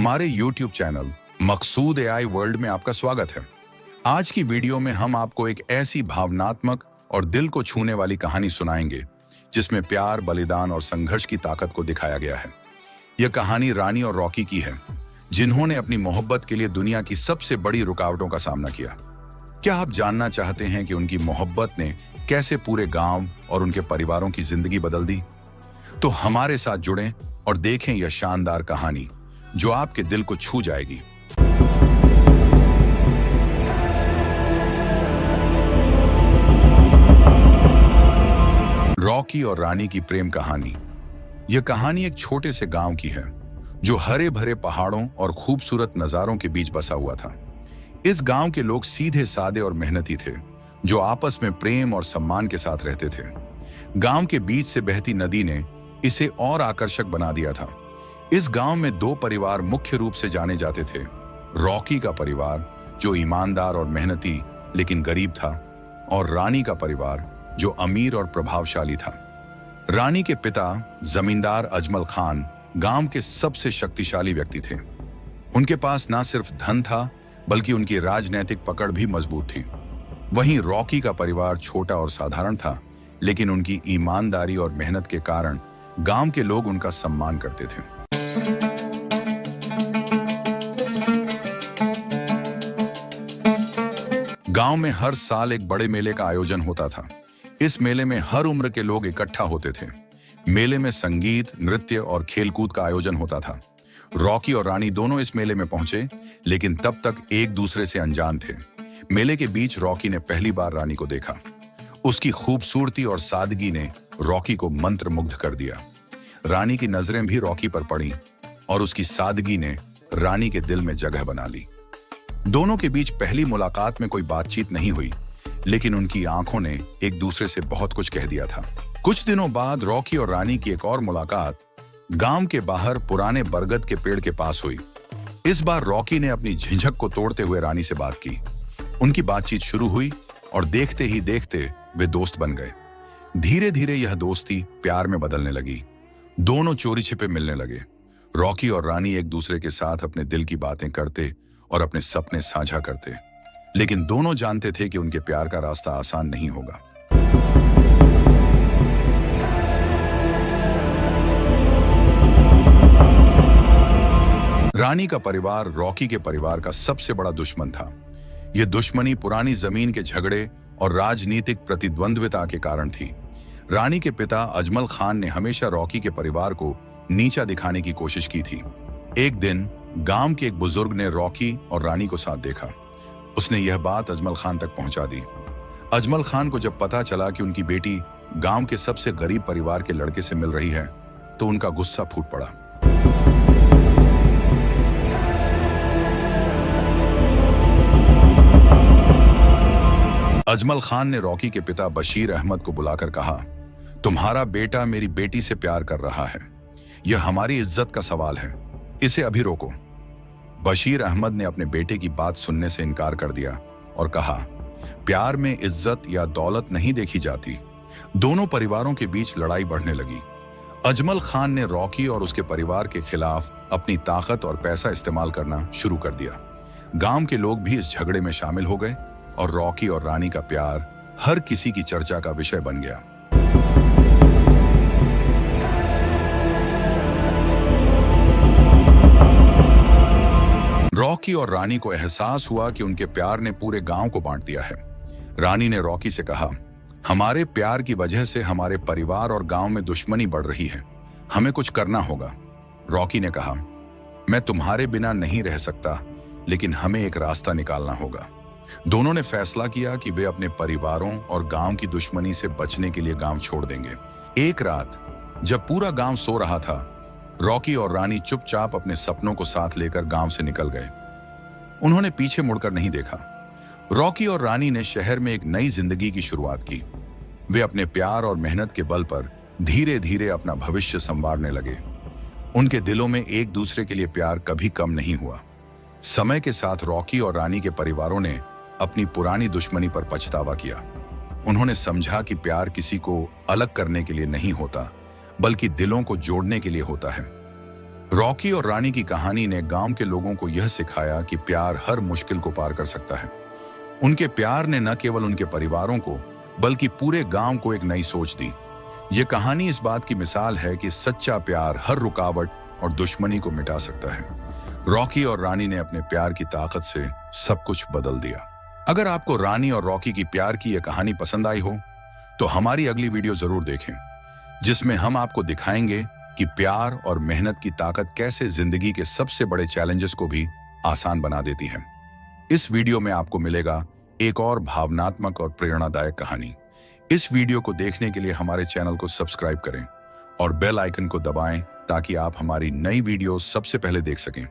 हमारे YouTube channel मकसूद AI world में आपका स्वागत है। आज की वीडियो में हम आपको एक ऐसी भावनात्मक और दिल को छूने वाली कहानी सुनाएंगे जिसमें प्यार, बलिदान और संघर्ष की ताकत को दिखाया गया है। यह कहानी रानी और रॉकी की है, जिन्होंने अपनी मोहब्बत के लिए दुनिया की सबसे बड़ी रुकावटों का सामना किया। क्या आप जानना चाहते हैं कि उनकी मोहब्बत ने कैसे पूरे गांव और उनके परिवारों की जिंदगी बदल दी? तो हमारे साथ जुड़ें और देखें यह शानदार कहानी जो आपके दिल को छू जाएगी। रॉकी और रानी की प्रेम कहानी। यह कहानी एक छोटे से गांव की है जो हरे भरे पहाड़ों और खूबसूरत नजारों के बीच बसा हुआ था। इस गांव के लोग सीधे सादे और मेहनती थे, जो आपस में प्रेम और सम्मान के साथ रहते थे। गांव के बीच से बहती नदी ने इसे और आकर्षक बना दिया था। इस गांव में दो परिवार मुख्य रूप से जाने जाते थे। रॉकी का परिवार, जो ईमानदार और मेहनती लेकिन गरीब था, और रानी का परिवार, जो अमीर और प्रभावशाली था। रानी के पिता जमींदार अजमल खान गांव के सबसे शक्तिशाली व्यक्ति थे। उनके पास ना सिर्फ धन था, बल्कि उनकी राजनैतिक पकड़ भी मजबूत थी। वहीं रॉकी का परिवार छोटा और साधारण था, लेकिन उनकी ईमानदारी और मेहनत के कारण गांव के लोग उनका सम्मान करते थे। गांव में हर साल एक बड़े मेले का आयोजन होता था। इस मेले में हर उम्र के लोग इकट्ठा होते थे। मेले में संगीत, नृत्य और खेलकूद का आयोजन होता था। रॉकी और रानी दोनों इस मेले में पहुंचे, लेकिन तब तक एक दूसरे से अनजान थे। मेले के बीच रॉकी ने पहली बार रानी को देखा। उसकी खूबसूरती और सादगी ने रॉकी को मंत्रमुग्ध कर दिया। रानी की नजरें भी रॉकी पर पड़ी और उसकी सादगी ने रानी के दिल में जगह बना ली। दोनों के बीच पहली मुलाकात में कोई बातचीत नहीं हुई, लेकिन उनकी आंखों ने एक दूसरे से बहुत कुछ कह दिया था। कुछ दिनों बाद रॉकी और रानी की एक और मुलाकात गांव के बाहर पुराने बरगद के पेड़ के पास हुई। इस बार रॉकी ने अपनी झिझक को तोड़ते हुए रानी से बात की। उनकी बातचीत शुरू हुई और देखते ही देखते वे दोस्त बन गए। धीरे धीरे यह दोस्ती प्यार में बदलने लगी। दोनों चोरी छिपे मिलने लगे। रॉकी और रानी एक दूसरे के साथ अपने दिल की बातें करते और अपने सपने साझा करते, लेकिन दोनों जानते थे कि उनके प्यार का रास्ता आसान नहीं होगा। रानी का परिवार रॉकी के परिवार का सबसे बड़ा दुश्मन था। यह दुश्मनी पुरानी जमीन के झगड़े और राजनीतिक प्रतिद्वंद्विता के कारण थी। रानी के पिता अजमल खान ने हमेशा रॉकी के परिवार को नीचा दिखाने की कोशिश की थी। एक दिन गांव के एक बुजुर्ग ने रॉकी और रानी को साथ देखा। उसने यह बात अजमल खान तक पहुंचा दी। अजमल खान को जब पता चला कि उनकी बेटी गांव के सबसे गरीब परिवार के लड़के से मिल रही है, तो उनका गुस्सा फूट पड़ा। अजमल खान ने रॉकी के पिता बशीर अहमद को बुलाकर कहा, तुम्हारा बेटा मेरी बेटी से प्यार कर रहा है। यह हमारी इज्जत का सवाल है। इसे अभी रोको। बशीर अहमद ने अपने बेटे की बात सुनने से इनकार कर दिया और कहा, प्यार में इज्जत या दौलत नहीं देखी जाती। दोनों परिवारों के बीच लड़ाई बढ़ने लगी। अजमल खान ने रॉकी और उसके परिवार के खिलाफ अपनी ताकत और पैसा इस्तेमाल करना शुरू कर दिया। गांव के लोग भी इस झगड़े में शामिल हो गए और रॉकी और रानी का प्यार हर किसी की चर्चा का विषय बन गया। रॉकी और रानी को एहसास हुआ कि उनके प्यार ने पूरे गांव को बांट दिया है। रानी ने रॉकी से कहा, हमारे प्यार की वजह से हमारे परिवार और गांव में दुश्मनी बढ़ रही है। हमें कुछ करना होगा। रॉकी ने कहा, मैं तुम्हारे बिना नहीं रह सकता, लेकिन हमें एक रास्ता निकालना होगा। दोनों ने फैसला किया कि वे अपने परिवारों और गांव की दुश्मनी से बचने के लिए गांव छोड़ देंगे। एक रात जब पूरा गांव सो रहा था, रॉकी और रानी चुपचाप अपने सपनों को साथ लेकर गांव से निकल गए। उन्होंने पीछे मुड़कर नहीं देखा। रॉकी और रानी ने शहर में एक नई जिंदगी की शुरुआत की। वे अपने प्यार और मेहनत के बल पर धीरे धीरे अपना भविष्य संवारने लगे। उनके दिलों में एक दूसरे के लिए प्यार कभी कम नहीं हुआ। समय के साथ रॉकी और रानी के परिवारों ने अपनी पुरानी दुश्मनी पर पछतावा किया। उन्होंने समझा कि प्यार किसी को अलग करने के लिए नहीं होता, बल्कि दिलों को जोड़ने के लिए होता है। रॉकी और रानी की कहानी ने गांव के लोगों को यह सिखाया कि प्यार हर मुश्किल को पार कर सकता है। उनके प्यार ने न केवल उनके परिवारों को बल्कि पूरे गांव को एक नई सोच दी। ये कहानी इस बात की मिसाल है कि सच्चा प्यार हर रुकावट और दुश्मनी को मिटा सकता है। रॉकी और रानी ने अपने प्यार की ताकत से सब कुछ बदल दिया। अगर आपको रानी और रॉकी की प्यार की यह कहानी पसंद आई हो तो हमारी अगली वीडियो जरूर देखें, जिसमें हम आपको दिखाएंगे कि प्यार और मेहनत की ताकत कैसे जिंदगी के सबसे बड़े चैलेंजेस को भी आसान बना देती है। इस वीडियो में आपको मिलेगा एक और भावनात्मक और प्रेरणादायक कहानी। इस वीडियो को देखने के लिए हमारे चैनल को सब्सक्राइब करें और बेल आइकन को दबाएं ताकि आप हमारी नई वीडियो सबसे पहले देख सकें।